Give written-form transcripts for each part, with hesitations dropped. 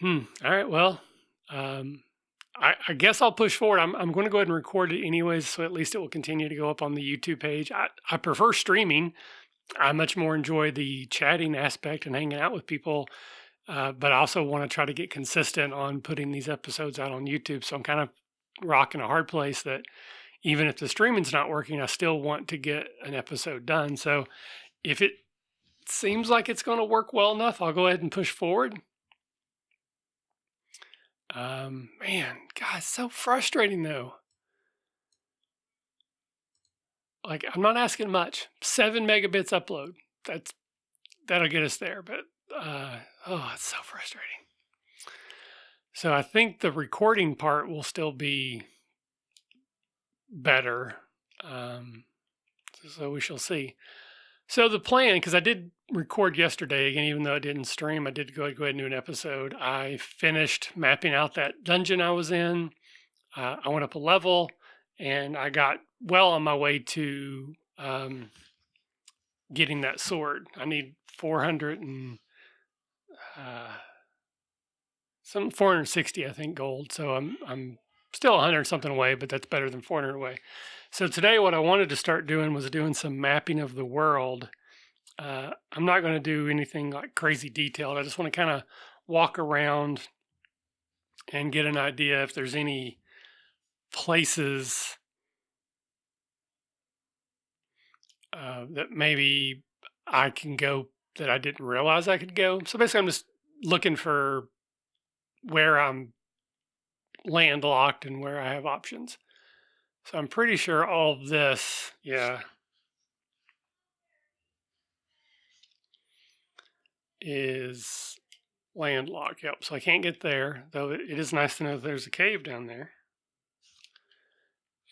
All right. Well, um, I guess I'll push forward. I'm going to go ahead and record it anyways, so at least it will continue to go up on the YouTube page. I prefer streaming. I much more enjoy the chatting aspect and hanging out with people, but I also want to try to get consistent on putting these episodes out on YouTube. So I'm kind of rocking a hard place that even if the streaming's not working, I still want to get an episode done. So if it seems like it's going to work well enough, I'll go ahead and push forward. Man, God, it's so frustrating though. Like, I'm not asking much. 7 megabits upload. That'll get us there. But oh, it's so frustrating. So I think the recording part will still be better. Um, so we shall see. So the plan, because I did record yesterday again, even though I didn't stream, I did go ahead and do an episode. I finished mapping out that dungeon I was in. I went up a level, and I got well on my way to getting that sword. I need 400 and some 460, I think, gold. So I'm still 100 something away, but that's better than 400 away. So today, what I wanted to start doing was doing some mapping of the world. I'm not going to do anything like crazy detailed. I just want to kind of walk around and get an idea if there's any places that maybe I can go that I didn't realize I could go. So basically, I'm just looking for where I'm landlocked and where I have options. So I'm pretty sure all of this, yeah, is landlocked. Yep. So I can't get there, though it is nice to know that there's a cave down there.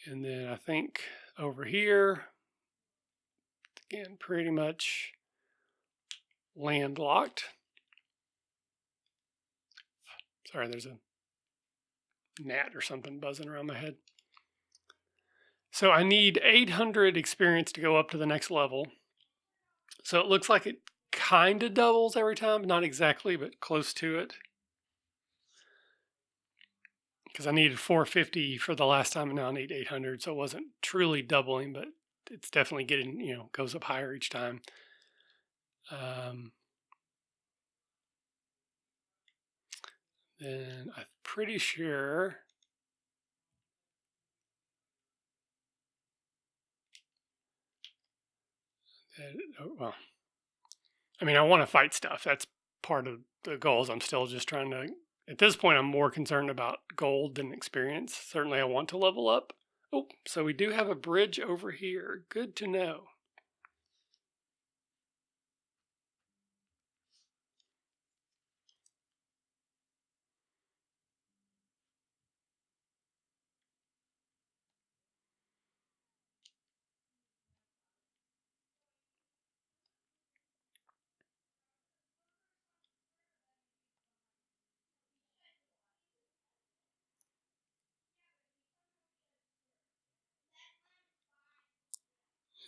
And then I think over here, again, pretty much landlocked. Sorry, there's a gnat or something buzzing around my head. So I need 800 experience to go up to the next level. So it looks like it kind of doubles every time, not exactly, but close to it. Because I needed 450 for the last time, and now I need 800. So it wasn't truly doubling, but it's definitely getting, goes up higher each time. Then I'm pretty sure that, well, I mean, I want to fight stuff. That's part of the goals. I'm still just trying to, at this point, I'm more concerned about gold than experience. Certainly, I want to level up. Oh, so we do have a bridge over here. Good to know.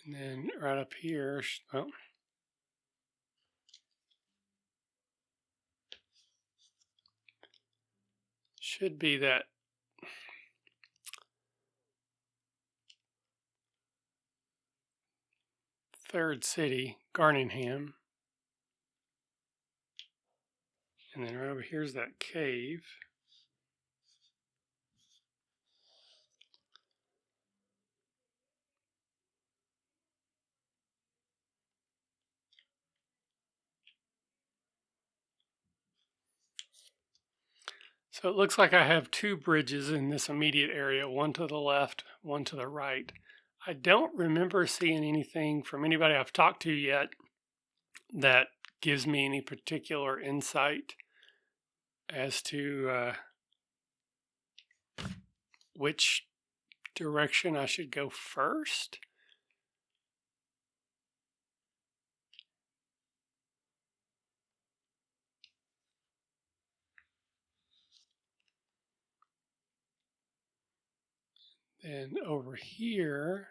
And then right up here, well, should be that third city, Garningham. And then right over here is that cave. So it looks like I have two bridges in this immediate area, one to the left, one to the right. I don't remember seeing anything from anybody I've talked to yet that gives me any particular insight as to which direction I should go first. Then over here,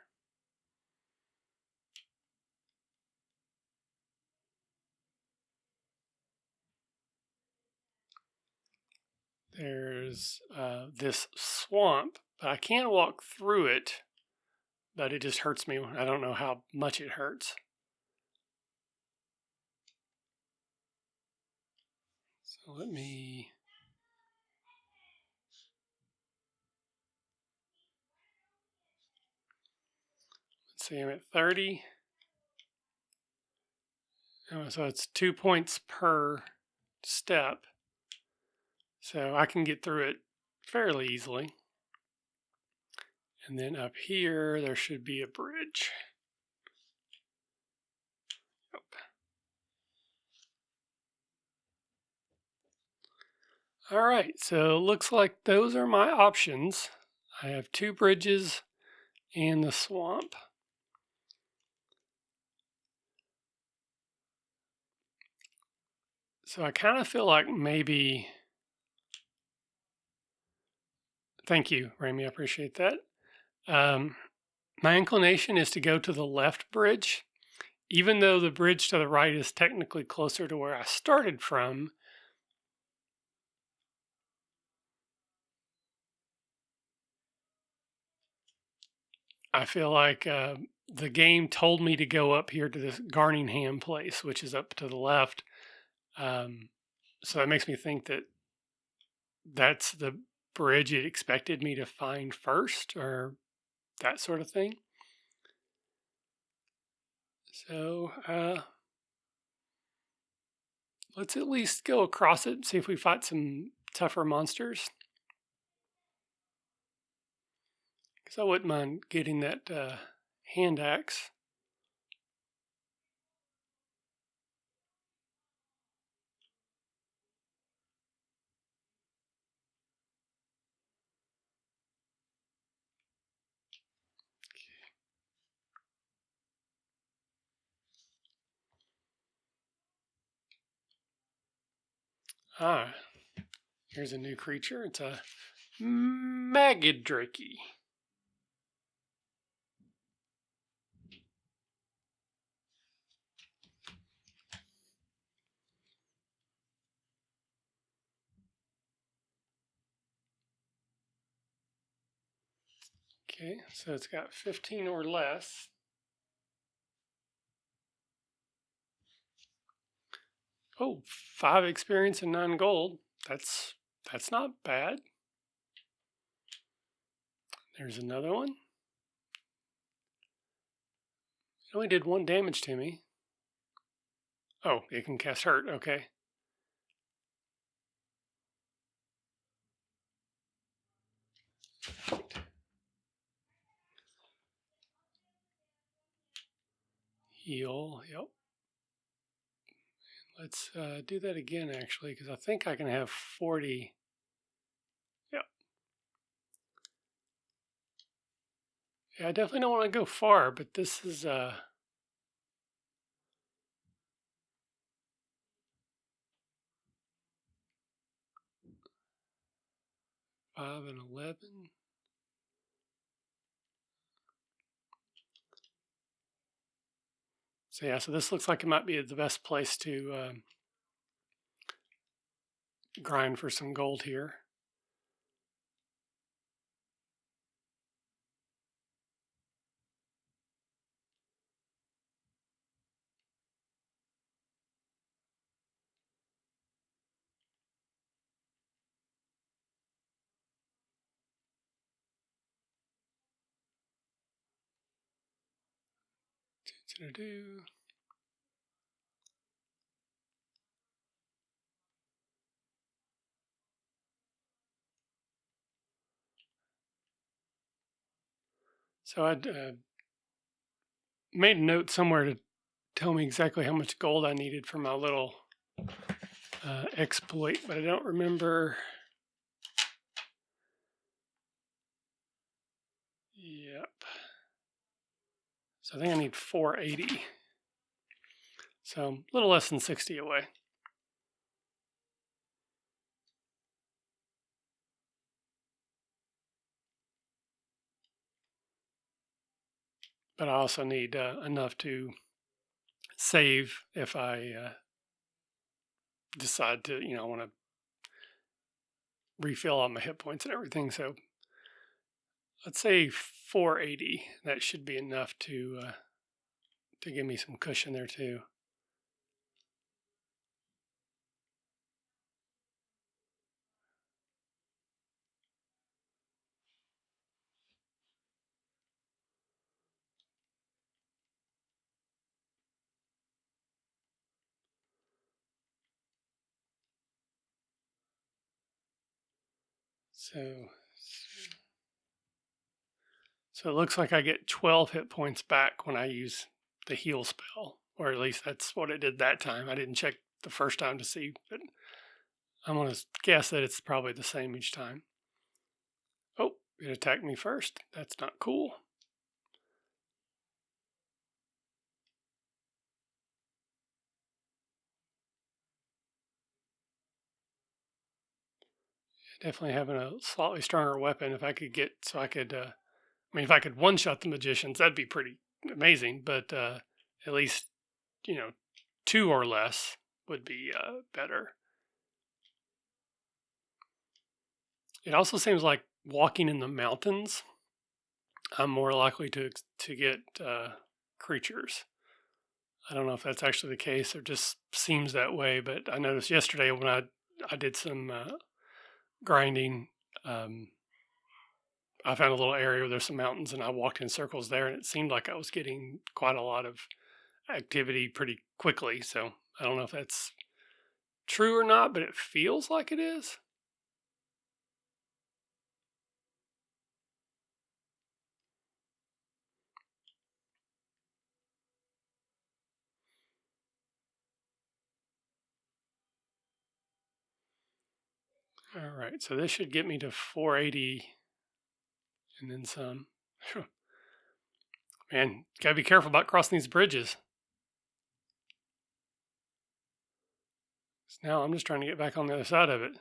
there's this swamp, but I can walk through it, but it just hurts me. I don't know how much it hurts. So let's see, I'm at 30. So it's 2 points per step. So I can get through it fairly easily. And then up here, there should be a bridge. Yep. All right, so looks like those are my options. I have 2 bridges and the swamp. So I kind of feel like maybe, thank you, Rami, I appreciate that. My inclination is to go to the left bridge, even though the bridge to the right is technically closer to where I started from. I feel like the game told me to go up here to this Garningham place, which is up to the left. So that makes me think that that's the bridge it expected me to find first, or that sort of thing. So let's at least go across it and see if we fight some tougher monsters. Because I wouldn't mind getting that hand axe. Ah, here's a new creature. It's a Magadrakey. Okay, so it's got 15 or less. Oh, 5 experience and 9 gold. That's not bad. There's another one. It only did 1 damage to me. Oh, it can cast hurt. Okay. Heal. Yep. Let's do that again, actually, because I think I can have 40. Yep. Yeah, I definitely don't want to go far, but this is 5 and 11. So yeah, so this looks like it might be the best place to grind for some gold here. Do. So I made a note somewhere to tell me exactly how much gold I needed for my little exploit, but I don't remember. Yep. So I think I need 480. So a little less than 60 away. But I also need enough to save if I decide to, I want to refill all my hit points and everything. So let's say 480. That should be enough to give me some cushion there too. So it looks like I get 12 hit points back when I use the heal spell, or at least that's what it did that time. I didn't check the first time to see, but I'm going to guess that it's probably the same each time. Oh, it attacked me first. That's not cool. Definitely having a slightly stronger weapon. If I could get, so I could, I mean, if I could one-shot the magicians, that'd be pretty amazing. But at least, 2 or less would be better. It also seems like walking in the mountains, I'm more likely to get creatures. I don't know if that's actually the case or just seems that way, but I noticed yesterday when I did some grinding, I found a little area where there's some mountains, and I walked in circles there, and it seemed like I was getting quite a lot of activity pretty quickly. So I don't know if that's true or not, but it feels like it is. All right, so this should get me to 480 and then some. Man, gotta be careful about crossing these bridges. So now I'm just trying to get back on the other side of it.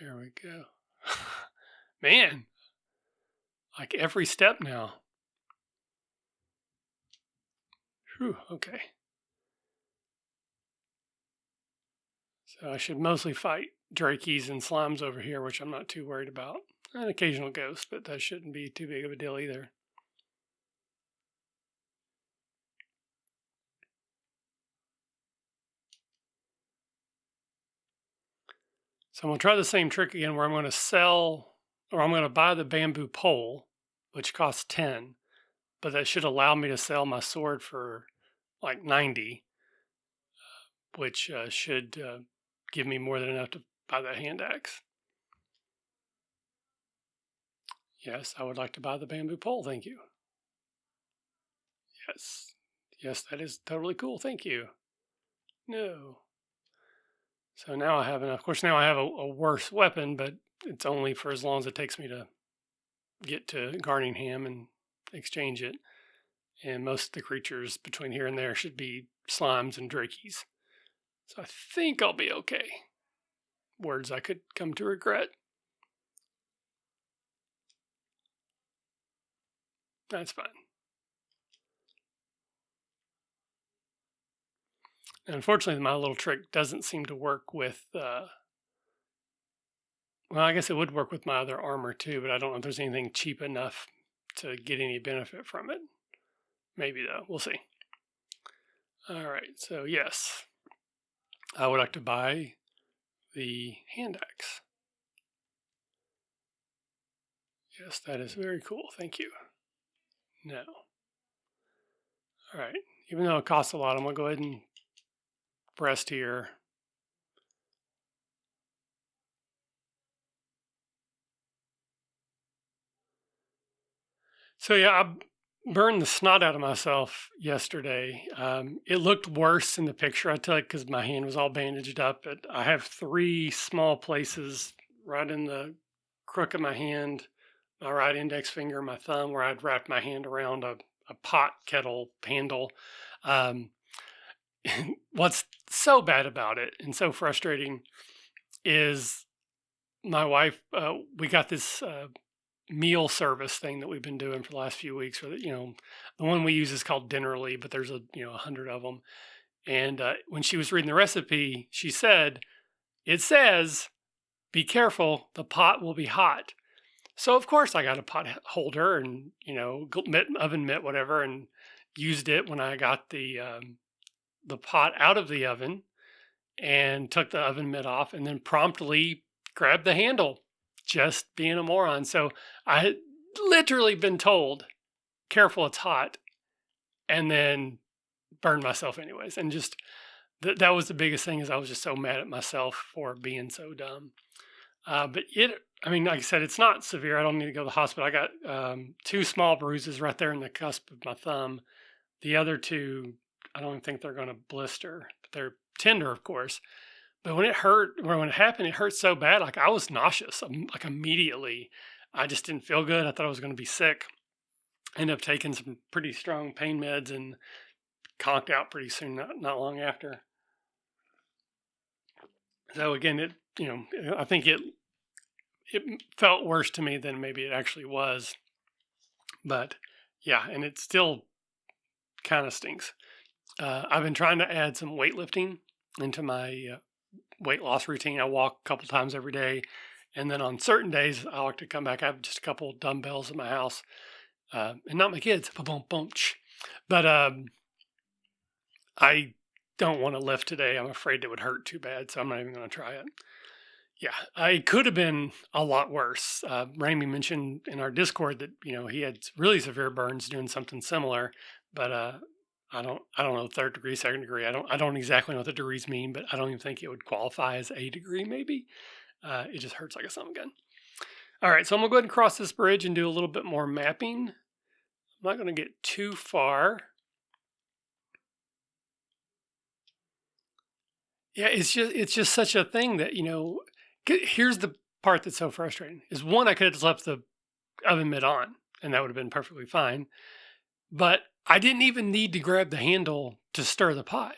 There we go. Man, like every step now. Whew, okay. So I should mostly fight Drakeys and Slimes over here, which I'm not too worried about. An occasional ghost, but that shouldn't be too big of a deal either. So I'm going to try the same trick again where I'm going to sell, or I'm going to buy the bamboo pole, which costs 10, but that should allow me to sell my sword for like 90, which should give me more than enough to buy that hand axe. Yes, I would like to buy the bamboo pole. Thank you. Yes. Yes, that is totally cool. Thank you. No. So now I have enough. Of course, now I have a worse weapon, but it's only for as long as it takes me to get to Garningham and exchange it. And most of the creatures between here and there should be slimes and drakeys. So I think I'll be okay. Words I could come to regret. That's fine. And unfortunately, my little trick doesn't seem to work with. Well, I guess it would work with my other armor too, but I don't know if there's anything cheap enough to get any benefit from it. Maybe though. We'll see. All right. So yes, I would like to buy the hand axe. Yes, that is very cool. Thank you. No. All right. Even though it costs a lot, I'm going to go ahead and rest here. So yeah, I burned the snot out of myself yesterday. It looked worse in the picture, I tell you, because my hand was all bandaged up. But I have 3 small places right in the crook of my hand, my right index finger, my thumb, where I'd wrapped my hand around a pot kettle handle. Um, what's so bad about it and so frustrating is my wife, we got this meal service thing that we've been doing for the last few weeks. Or the one we use is called Dinnerly, but there's 100 of them. And when she was reading the recipe, she said, "It says, be careful, the pot will be hot." So of course I got a pot holder and oven mitt, whatever, and used it when I got the pot out of the oven and took the oven mitt off, and then promptly grabbed the handle, just being a moron. So I had literally been told, "Careful, it's hot," and then burned myself anyways. And just that was the biggest thing, is I was just so mad at myself for being so dumb. But I mean, like I said, it's not severe. I don't need to go to the hospital. I got two small bruises right there in the cusp of my thumb. The other two, I don't think they're going to blister, but they're tender, of course. But when it happened, it hurt so bad. Like, I was nauseous, like, immediately. I just didn't feel good. I thought I was going to be sick. Ended up taking some pretty strong pain meds and conked out pretty soon, not long after. So again, I think it felt worse to me than maybe it actually was. But yeah, and it still kind of stinks. I've been trying to add some weightlifting into my weight loss routine. I walk a couple times every day. And then on certain days, I like to come back. I have just a couple dumbbells in my house, and not my kids. But I don't want to lift today. I'm afraid it would hurt too bad, so I'm not even going to try it. Yeah, it could have been a lot worse. Ramey mentioned in our Discord that he had really severe burns doing something similar, but I don't know, third degree, second degree. I don't exactly know what the degrees mean, but I don't even think it would qualify as a degree. Maybe it just hurts like a son of a gun. All right, so I'm gonna go ahead and cross this bridge and do a little bit more mapping. I'm not gonna get too far. Yeah, it's just such a thing that here's the part that's so frustrating is, one, I could have just left the oven mitt on and that would have been perfectly fine. But I didn't even need to grab the handle to stir the pot.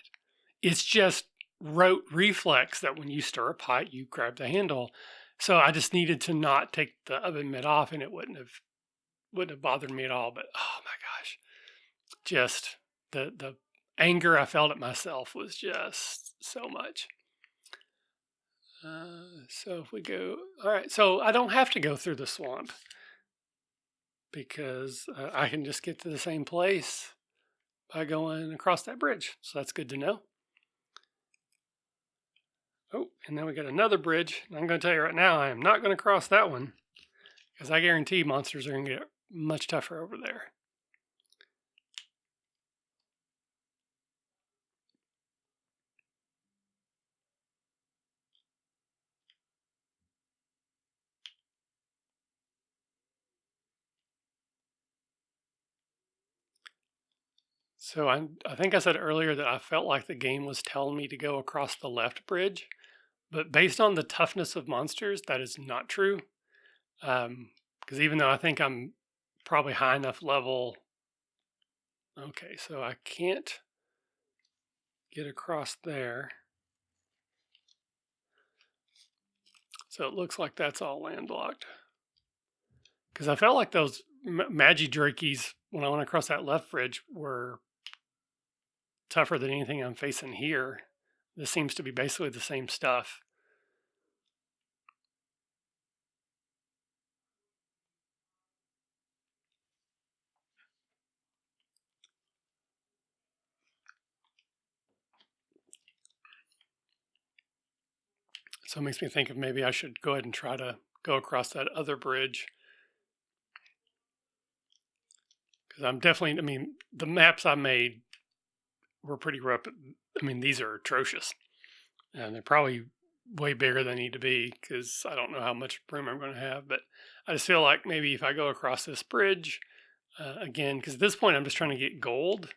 It's just rote reflex that when you stir a pot, you grab the handle. So I just needed to not take the oven mitt off, and it wouldn't have bothered me at all. But oh my gosh, just the anger I felt at myself was just so much. So if we go, all right, so I don't have to go through the swamp because I can just get to the same place by going across that bridge. So that's good to know. Oh, and then we got another bridge. I'm going to tell you right now, I am not going to cross that one because I guarantee monsters are going to get much tougher over there. So I think I said earlier that I felt like the game was telling me to go across the left bridge, but based on the toughness of monsters, that is not true. Because even though I think I'm probably high enough level, okay, so I can't get across there. So it looks like that's all landlocked. Because I felt like those Magidrakies, when I went across that left bridge, were tougher than anything I'm facing here. This seems to be basically the same stuff. So it makes me think of maybe I should go ahead and try to go across that other bridge. Because I mean, the maps I made were pretty rough. I mean, these are atrocious. And they're probably way bigger than they need to be because I don't know how much room I'm going to have. But I just feel like maybe if I go across this bridge again, because at this point I'm just trying to get gold.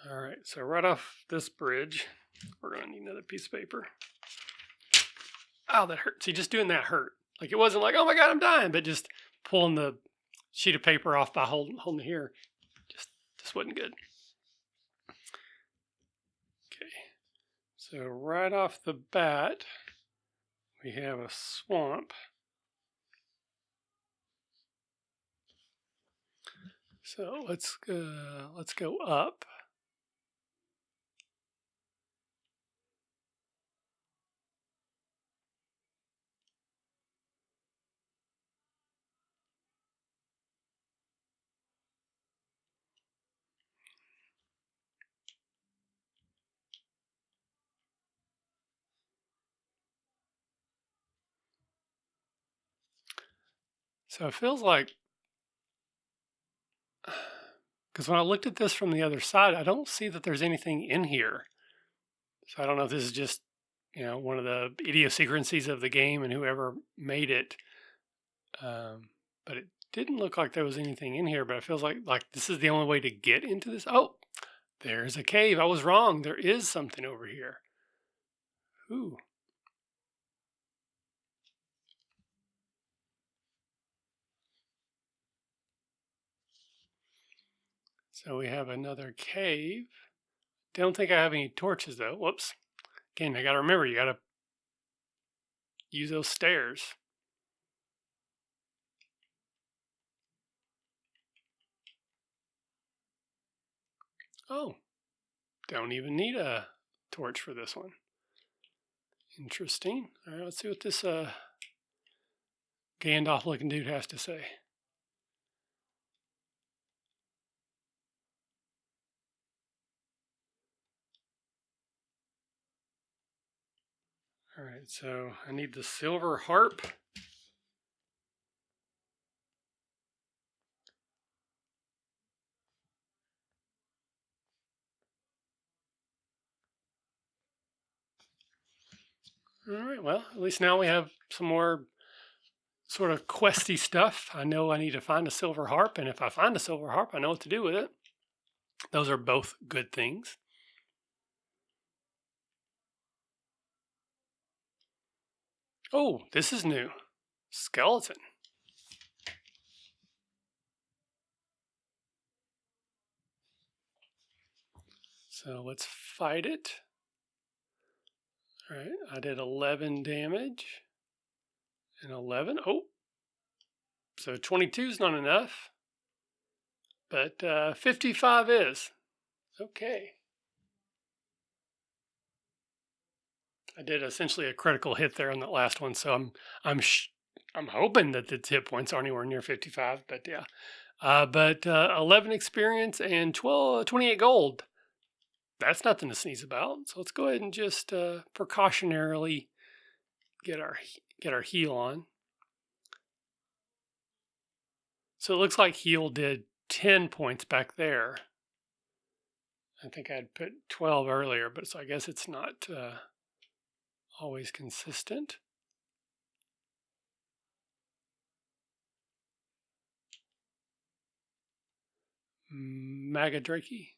All right, so right off this bridge, we're going to need another piece of paper. Oh, that hurt. See, just doing that hurt. Like, it wasn't like, oh my God, I'm dying, but just pulling the sheet of paper off by holding it here just wasn't good. Okay, so right off the bat, we have a swamp. So let's go up. So it feels like, because when I looked at this from the other side, I don't see that there's anything in here. So I don't know if this is just, one of the idiosyncrasies of the game and whoever made it. But it didn't look like there was anything in here. But it feels like this is the only way to get into this. Oh, there's a cave. I was wrong. There is something over here. Ooh. So we have another cave. Don't think I have any torches though. Whoops. Again, I got to remember, you got to use those stairs. Oh, don't even need a torch for this one. Interesting. All right, let's see what this Gandalf looking dude has to say. All right, so I need the silver harp. All right, well, at least now we have some more sort of questy stuff. I know I need to find a silver harp, and if I find a silver harp, I know what to do with it. Those are both good things. Oh, this is new. Skeleton. So let's fight it. All right, I did 11 damage and 11. Oh, so 22 is not enough, but 55 is. Okay. I did essentially a critical hit there on that last one, so I'm hoping that the hit points are anywhere near 55, but yeah. But 11 experience and 28 gold. That's nothing to sneeze about. So let's go ahead and just precautionarily get our heal on. So it looks like heal did 10 points back there. I think I'd put 12 earlier, but so I guess it's not always consistent. Magadraki.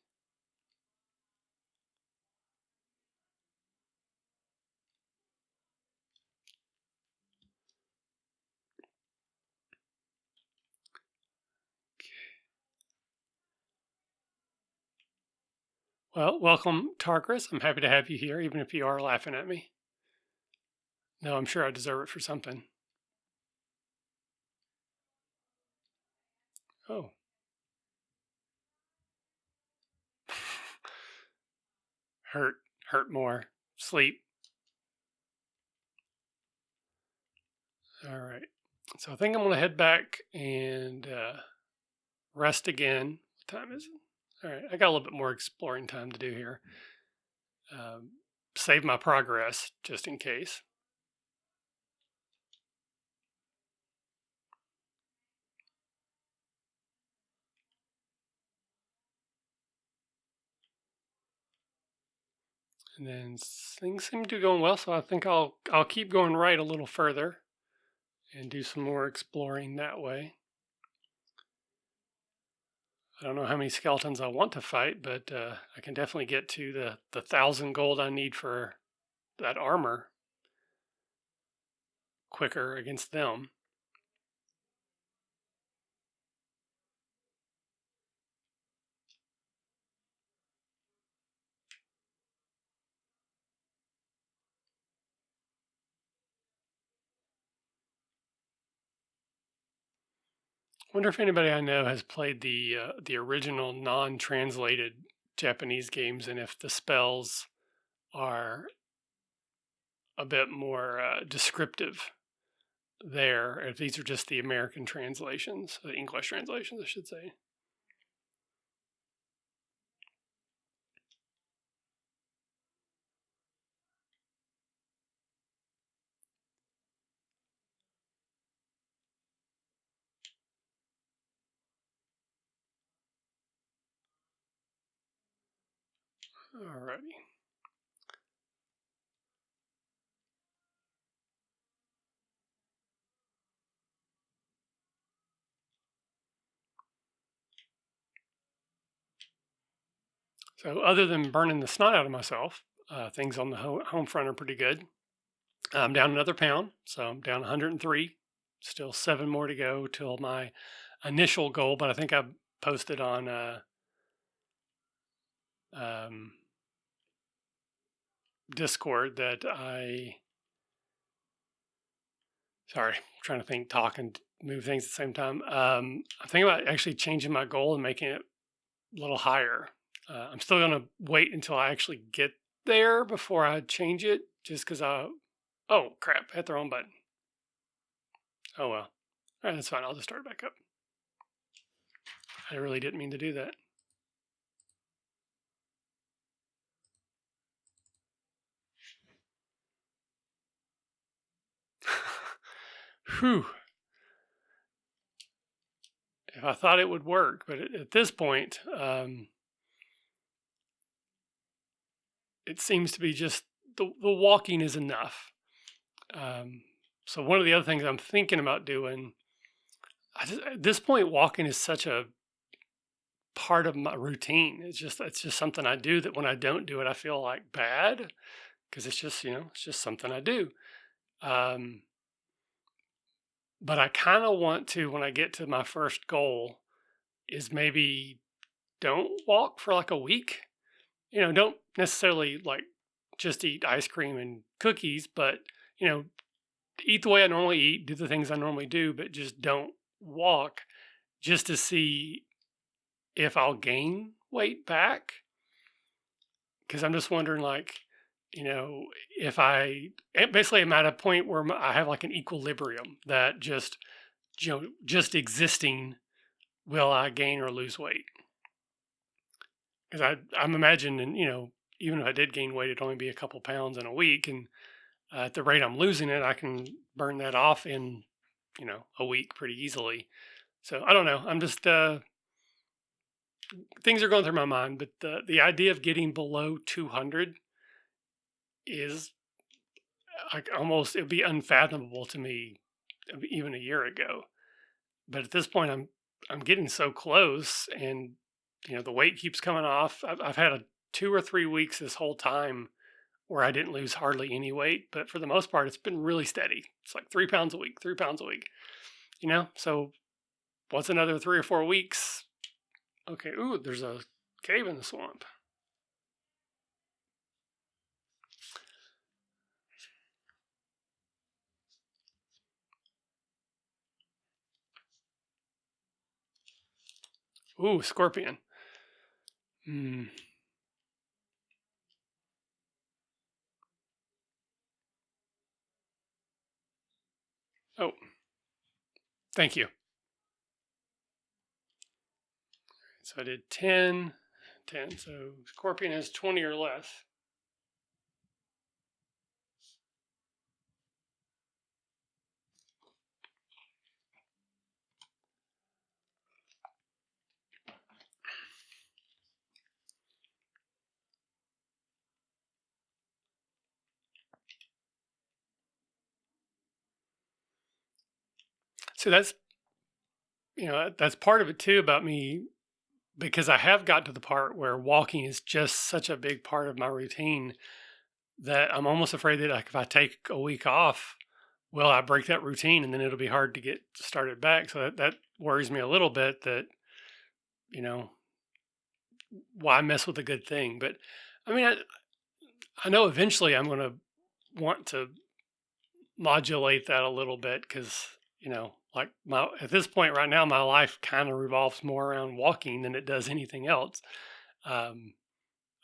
Well, welcome, Tarkris. I'm happy to have you here, even if you are laughing at me. No, I'm sure I deserve it for something. Oh. Hurt more. Sleep. All right. So I think I'm going to head back and rest again. What time is it? All right. I got a little bit more exploring time to do here. Save my progress just in case. And then things seem to be going well, so I think I'll keep going right a little further and do some more exploring that way. I don't know how many skeletons I want to fight, but I can definitely get to the 1,000 gold I need for that armor quicker against them. Wonder if anybody I know has played the original non-translated Japanese games, and if the spells are a bit more descriptive there, if these are just the American translations, the English translations, I should say. Alrighty. So other than burning the snot out of myself, things on the home front are pretty good. I'm down another pound, so I'm down 103. Still 7 more to go till my initial goal, but I think I posted on um, Discord that sorry, I'm trying to think, talk and move things at the same time. I'm thinking about actually changing my goal and making it a little higher. I'm still going to wait until I actually get there before I change it, just because oh crap, I hit the wrong button. Oh well. All right, that's fine. I'll just start back up. I really didn't mean to do that. Whew. If I thought it would work, but at this point, it seems to be just the walking is enough. So one of the other things I'm thinking about doing, at this point, walking is such a part of my routine. It's just something I do that when I don't do it, I feel like bad because it's just it's just something I do. Um, but I kind of want to, when I get to my first goal, is maybe don't walk for like a week. Don't necessarily like just eat ice cream and cookies, but eat the way I normally eat, do the things I normally do, but just don't walk, just to see if I'll gain weight back. Because I'm just wondering, like, if basically I'm at a point where I have like an equilibrium that just existing, will I gain or lose weight? Because I'm imagining, even if I did gain weight, it'd only be a couple pounds in a week, and at the rate I'm losing it, I can burn that off in, a week pretty easily. So I don't know. I'm just things are going through my mind, but the idea of getting below 200 is like almost, it'd be unfathomable to me even a year ago. But at this point, I'm getting so close, and the weight keeps coming off. I've had 2 or 3 weeks this whole time where I didn't lose hardly any weight, but for the most part, it's been really steady. It's like 3 pounds a week, 3 pounds a week. So what's another 3 or 4 weeks? Okay, ooh, there's a cave in the swamp. Ooh, scorpion. Hmm. Oh, thank you. So I did 10, 10. So scorpion has 20 or less. So that's part of it too about me, because I have got to the part where walking is just such a big part of my routine that I'm almost afraid that, like, if I take a week off, will I break that routine and then it'll be hard to get started back. So that worries me a little bit, that you know why mess with a good thing. But I mean, I know eventually I'm going to want to modulate that a little bit, because like my at this point right now, my life kind of revolves more around walking than it does anything else. Um,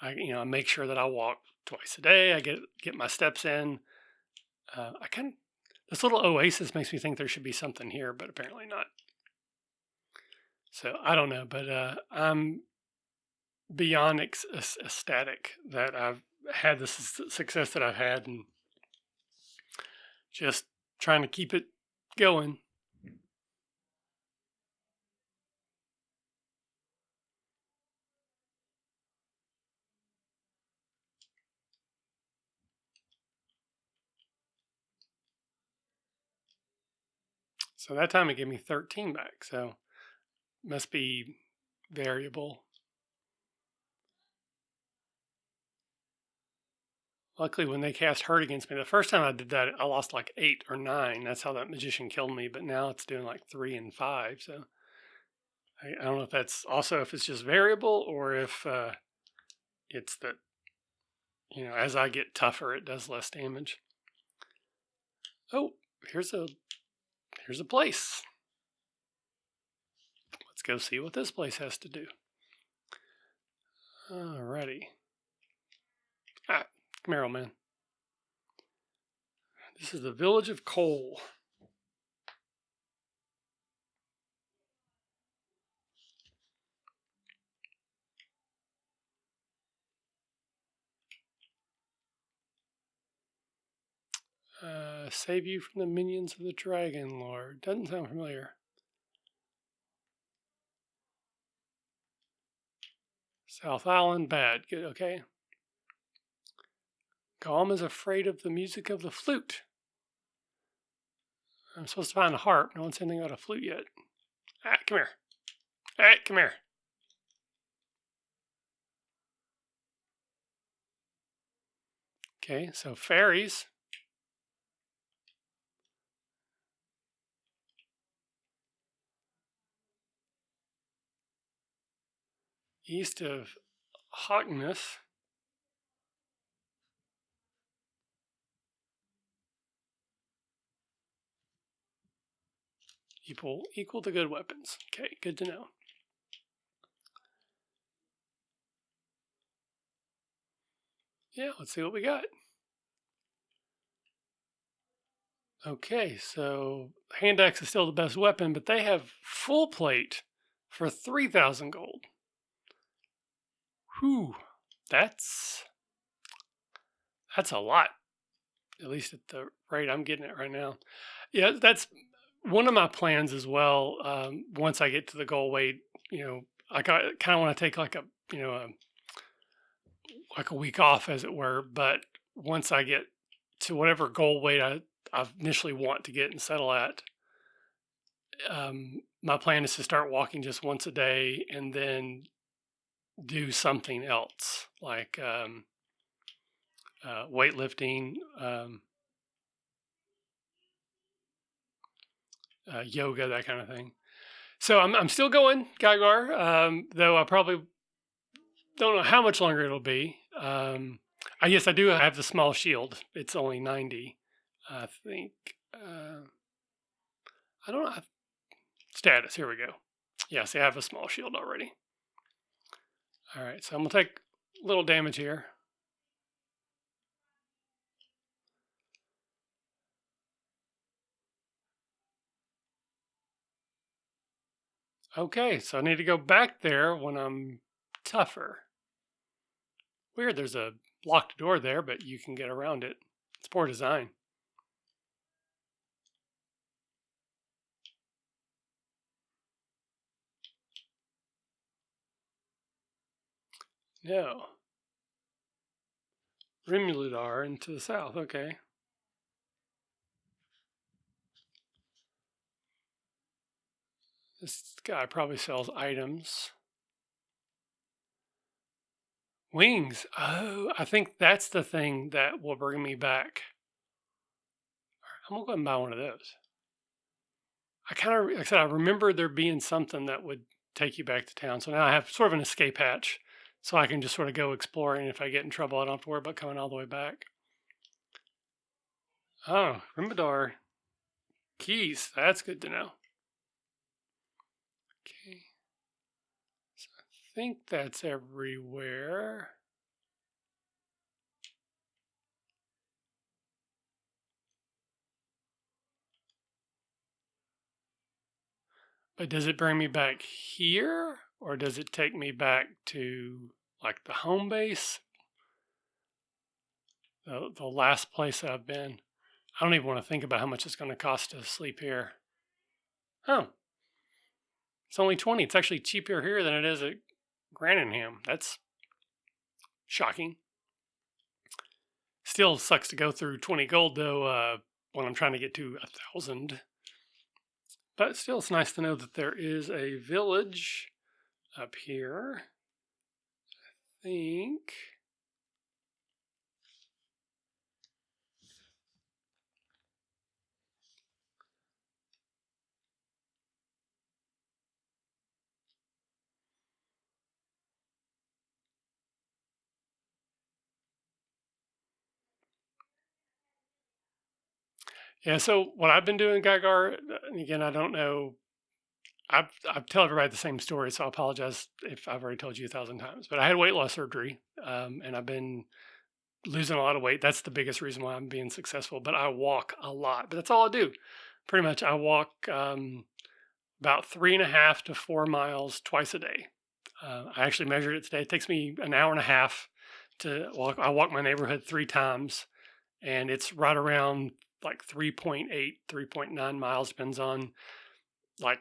I make sure that I walk twice a day. I get my steps in. I kind of this little oasis makes me think there should be something here, but apparently not. So I don't know, but I'm beyond ecstatic that I've had the success that I've had, and just trying to keep it going. So that time it gave me 13 back. So must be variable. Luckily, when they cast Hurt against me, the first time I did that, I lost like 8 or 9. That's how that magician killed me. But now it's doing like 3 and 5. So I don't know if that's also if it's just variable or if it's that as I get tougher, it does less damage. Oh, here's a place. Let's go see what this place has to do. Alrighty. Come here, old man. This is the village of Cole. Save you from the minions of the Dragon Lord. Doesn't sound familiar. South Island, bad. Good, okay. Galm is afraid of the music of the flute. I'm supposed to find a harp. No one's said anything about a flute yet. Come here. Come here. Okay, so fairies. East of Hogness. Equal to good weapons. Okay, good to know. Yeah, let's see what we got. Okay, so hand axe is still the best weapon, but they have full plate for 3,000 gold. Whew, that's a lot. At least at the rate I'm getting it right now. Yeah, that's one of my plans as well. Once I get to the goal weight, I kind of want to take like a week off, as it were. But once I get to whatever goal weight I initially want to get and settle at, my plan is to start walking just once a day and then do something else like weightlifting, yoga, that kind of thing. So I'm still going, Gygar, though I probably don't know how much longer it'll be. Yes, I do have the small shield. It's only 90, I think. I don't know. Status, here we go. Yeah, see, I have a small shield already. All right, so I'm going to take a little damage here. Okay, so I need to go back there when I'm tougher. Weird, there's a locked door there, but you can get around it. It's poor design. No. Rimuludar into the south, okay. This guy probably sells items. Wings. Oh, I think that's the thing that will bring me back. I'm going to go and buy one of those. Like I said, I remember there being something that would take you back to town. So now I have sort of an escape hatch. So I can just sort of go exploring. If I get in trouble, I don't have to worry about coming all the way back. Oh, Rimbadar keys. That's good to know. Okay. So I think that's everywhere. But does it bring me back here, or does it take me back to like the home base, the last place I've been? I don't even want to think about how much it's going to cost to sleep here. Oh, it's only 20. It's actually cheaper here than it is at Granningham. That's shocking. Still sucks to go through 20 gold though when I'm trying to get to 1,000. But still, it's nice to know that there is a village up here. I think. Yeah, so what I've been doing, Gygar, and again, I don't know. I've told everybody the same story, so I apologize if I've already told you 1,000 times. But I had weight loss surgery, and I've been losing a lot of weight. That's the biggest reason why I'm being successful. But I walk a lot. But that's all I do. Pretty much, I walk about 3.5 to 4 miles twice a day. I actually measured it today. It takes me an hour and a half to walk. I walk my neighborhood 3 times, and it's right around like 3.8, 3.9 miles, depends on like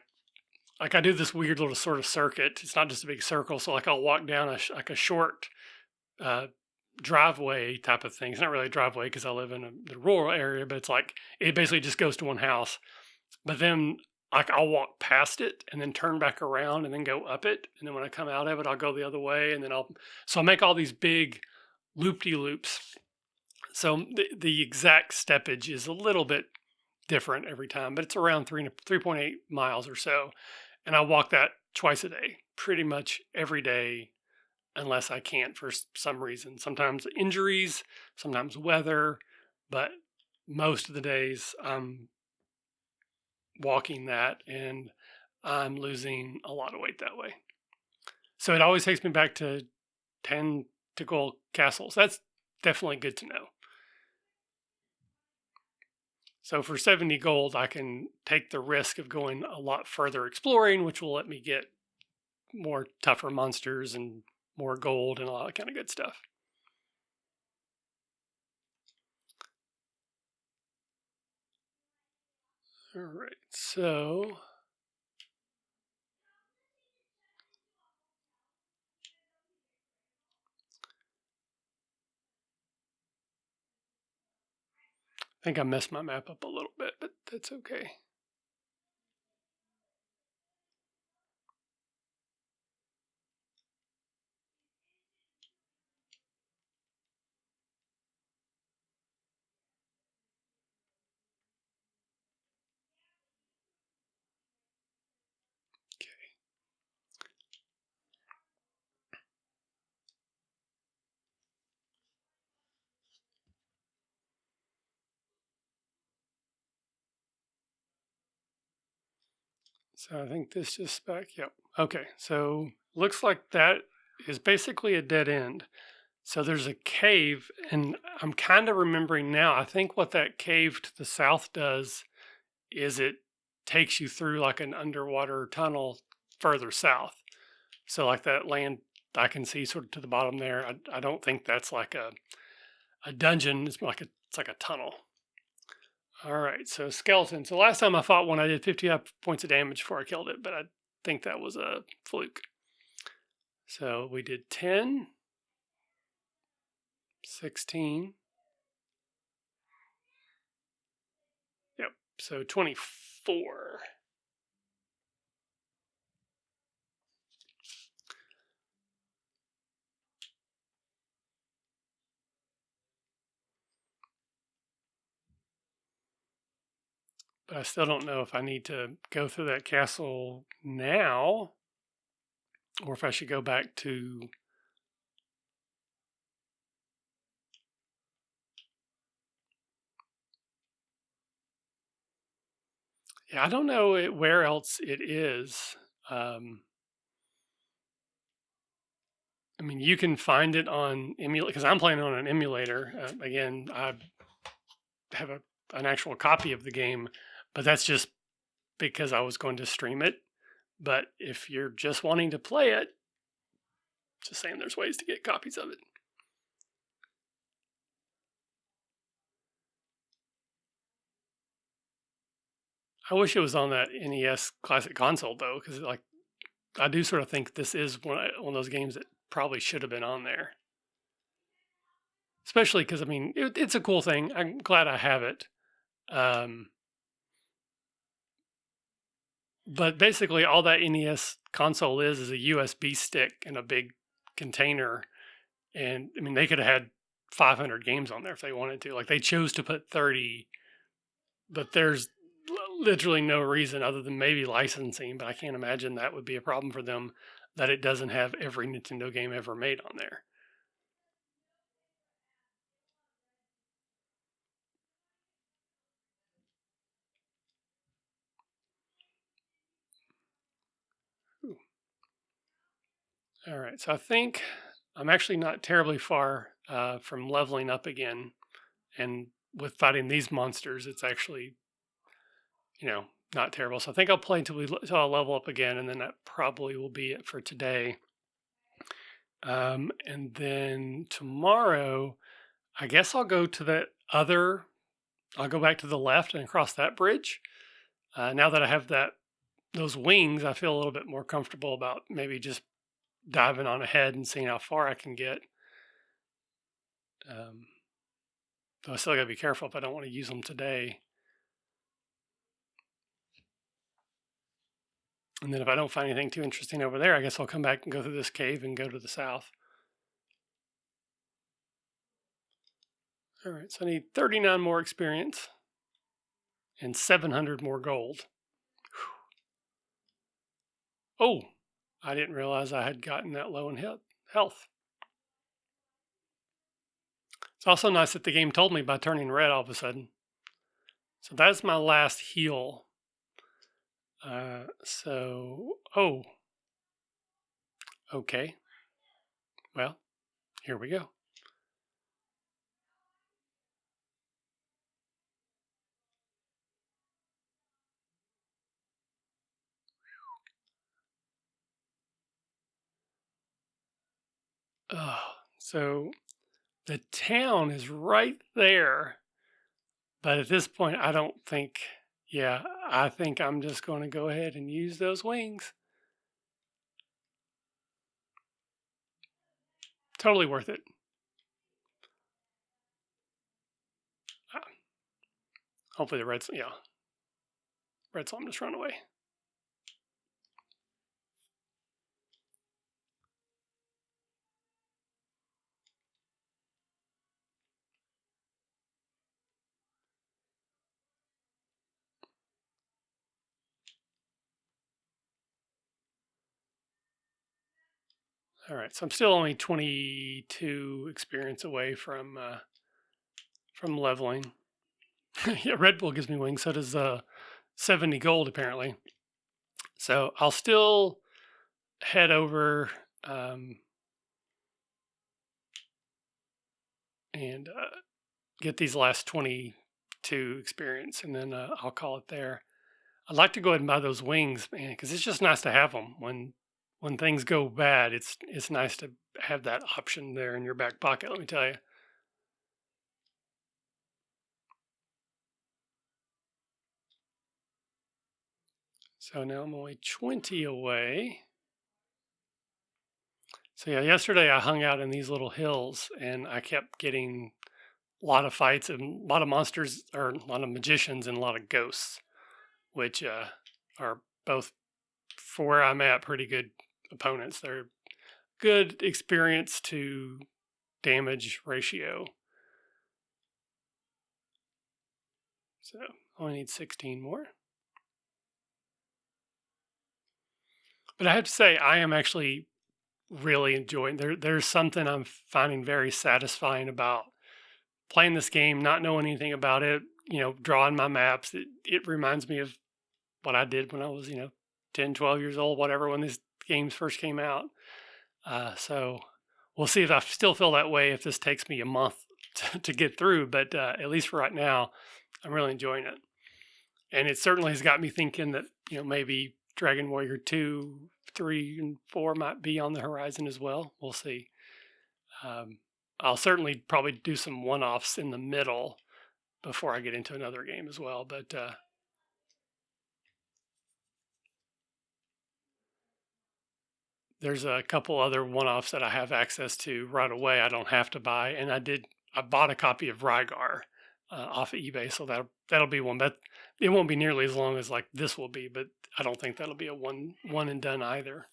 I do this weird little sort of circuit. It's not just a big circle. So like I'll walk down like a short uh, driveway type of thing. It's not really a driveway because I live in the rural area, but it's like it basically just goes to one house. But then like I'll walk past it and then turn back around and then go up it. And then when I come out of it, I'll go the other way. And then I'll make all these big loop-de-loops. So the exact steppage is a little bit different every time, but it's around 3.8 miles or so. And I walk that twice a day, pretty much every day, unless I can't for some reason. Sometimes injuries, sometimes weather, but most of the days I'm walking that and I'm losing a lot of weight that way. So it always takes me back to 10 to gold castles. That's definitely good to know. So for 70 gold, I can take the risk of going a lot further exploring, which will let me get more tougher monsters and more gold and all that kind of good stuff. All right, so I think I messed my map up a little bit, but that's okay. So I think this just back. Yep. Okay. So looks like that is basically a dead end. So there's a cave, and I'm kind of remembering now. I think what that cave to the south does is it takes you through like an underwater tunnel further south. So like that land I can see sort of to the bottom there. I don't think that's like a dungeon. It's like a tunnel. All right, so skeleton. So last time I fought one, I did 55 points of damage before I killed it, but I think that was a fluke. So we did 10, 16. Yep, so 24. But I still don't know if I need to go through that castle now or if I should go back to. Yeah, I don't know where else it is. Um, I mean, you can find it on emulator because I'm playing on an emulator. Again, I have an actual copy of the game, but that's just because I was going to stream it. But if you're just wanting to play it, just saying there's ways to get copies of it. I wish it was on that NES Classic Console though, because like I do sort of think this is one of those games that probably should have been on there. Especially because I mean it's a cool thing. I'm glad I have it. Um, but basically, all that NES console is a USB stick and a big container. And I mean, they could have had 500 games on there if they wanted to. Like they chose to put 30, but there's literally no reason other than maybe licensing. But I can't imagine that would be a problem for them that it doesn't have every Nintendo game ever made on there. Ooh. All right, so I think I'm actually not terribly far from leveling up again, and with fighting these monsters, it's actually not terrible. So I think I'll play until I level up again, and then that probably will be it for today. And then tomorrow, I guess I'll go to the other. I'll go back to the left and across that bridge. Now that I have those wings, I feel a little bit more comfortable about maybe just diving on ahead and seeing how far I can get. Though I still gotta be careful if I don't want to use them today. And then if I don't find anything too interesting over there, I guess I'll come back and go through this cave and go to the south. All right, so I need 39 more experience and 700 more gold. Whew. Oh, I didn't realize I had gotten that low in health. It's also nice that the game told me by turning red all of a sudden. So that's my last heal. Oh, okay. Well, here we go. Oh, so the town is right there. But at this point, I don't think, yeah, I think I'm just going to go ahead and use those wings. Totally worth it. Hopefully the red slime just run away. All right, so I'm still only 22 experience away from leveling. Yeah, Red Bull gives me wings. So does 70 gold apparently. So I'll still head over and get these last 22 experience, and then I'll call it there. I'd like to go ahead and buy those wings, man, because it's just nice to have them when things go bad. It's nice to have that option there in your back pocket. Let me tell you. So now I'm only 20 away. So yeah, yesterday I hung out in these little hills and I kept getting a lot of fights and a lot of monsters, or a lot of magicians and a lot of ghosts, which are both, for where I'm at, pretty good opponents. They're good experience to damage ratio. So only need 16 more. But I have to say, I am actually really enjoying. There's something I'm finding very satisfying about playing this game, not knowing anything about it. Drawing my maps. It reminds me of what I did when I was 10, 12 years old, whatever, when these games first came out. So we'll see if I still feel that way if this takes me a month to get through. But at least for right now, I'm really enjoying it. And it certainly has got me thinking that, maybe Dragon Warrior 2, 3, and 4 might be on the horizon as well. We'll see. I'll certainly probably do some one-offs in the middle before I get into another game as well. But there's a couple other one-offs that I have access to right away. I don't have to buy, and I bought a copy of Rygar off of eBay, so that'll be one. But it won't be nearly as long as like this will be, but I don't think that'll be a one and done either.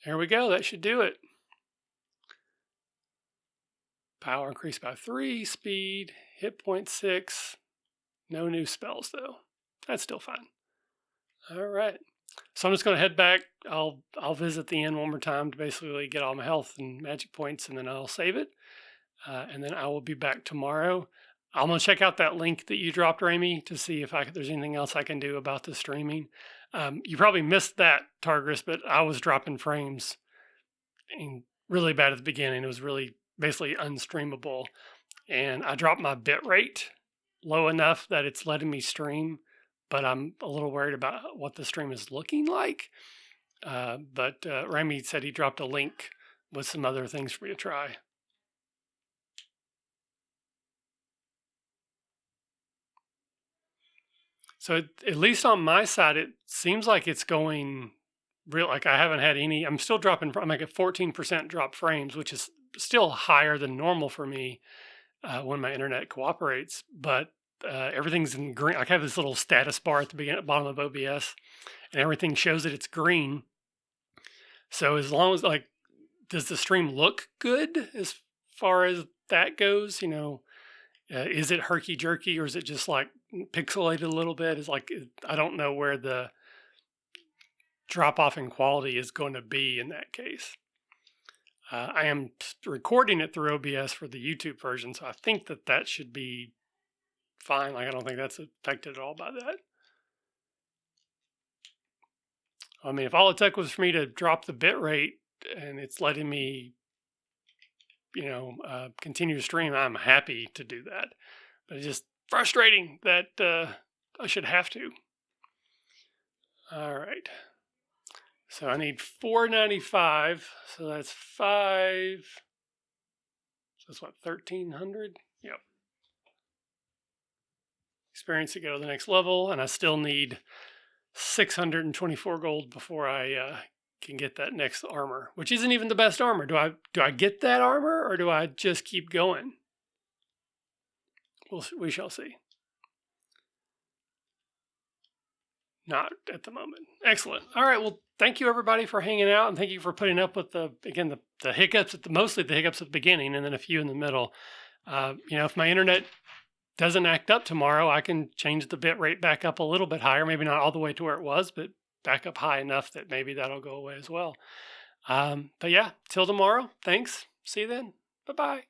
There we go. That should do it. Power increased by 3, speed, hit point 6. No new spells though. That's still fine. All right. So I'm just going to head back. I'll visit the inn one more time to basically get all my health and magic points, and then I'll save it. And then I will be back tomorrow. I'm going to check out that link that you dropped, Rami, to see if there's anything else I can do about the streaming. You probably missed that, Targris, but I was dropping frames really bad at the beginning. It was really basically unstreamable. And I dropped my bit rate low enough that it's letting me stream, but I'm a little worried about what the stream is looking like. But Rami said he dropped a link with some other things for you to try. So at least on my side, it seems like it's going real. Like I haven't had any. I'm still dropping. I'm like at 14% drop frames, which is still higher than normal for me when my internet cooperates. But everything's in green. I have this little status bar at the bottom of OBS, and everything shows that it's green. So as long as does the stream look good as far as that goes? Is it herky jerky or is it just like pixelated a little bit? I don't know where the drop off in quality is going to be in that case. I am recording it through OBS for the YouTube version, so I think that should be fine. I don't think that's affected at all by that. I mean, if all it took was for me to drop the bit rate and it's letting me, continue to stream, I'm happy to do that. But it's just frustrating that I should have to. All right. So I need 495. So that's 5. So that's what, 1,300? Yep. Experience to go to the next level, and I still need 624 gold before I can get that next armor, which isn't even the best armor. Do I get that armor, or do I just keep going? We shall see. Not at the moment. Excellent. All right. Well, thank you everybody for hanging out, and thank you for putting up with the hiccups mostly the hiccups at the beginning, and then a few in the middle. If my internet doesn't act up tomorrow, I can change the bit rate back up a little bit higher. Maybe not all the way to where it was, but back up high enough that maybe that'll go away as well. But yeah, till tomorrow. Thanks. See you then. Bye-bye.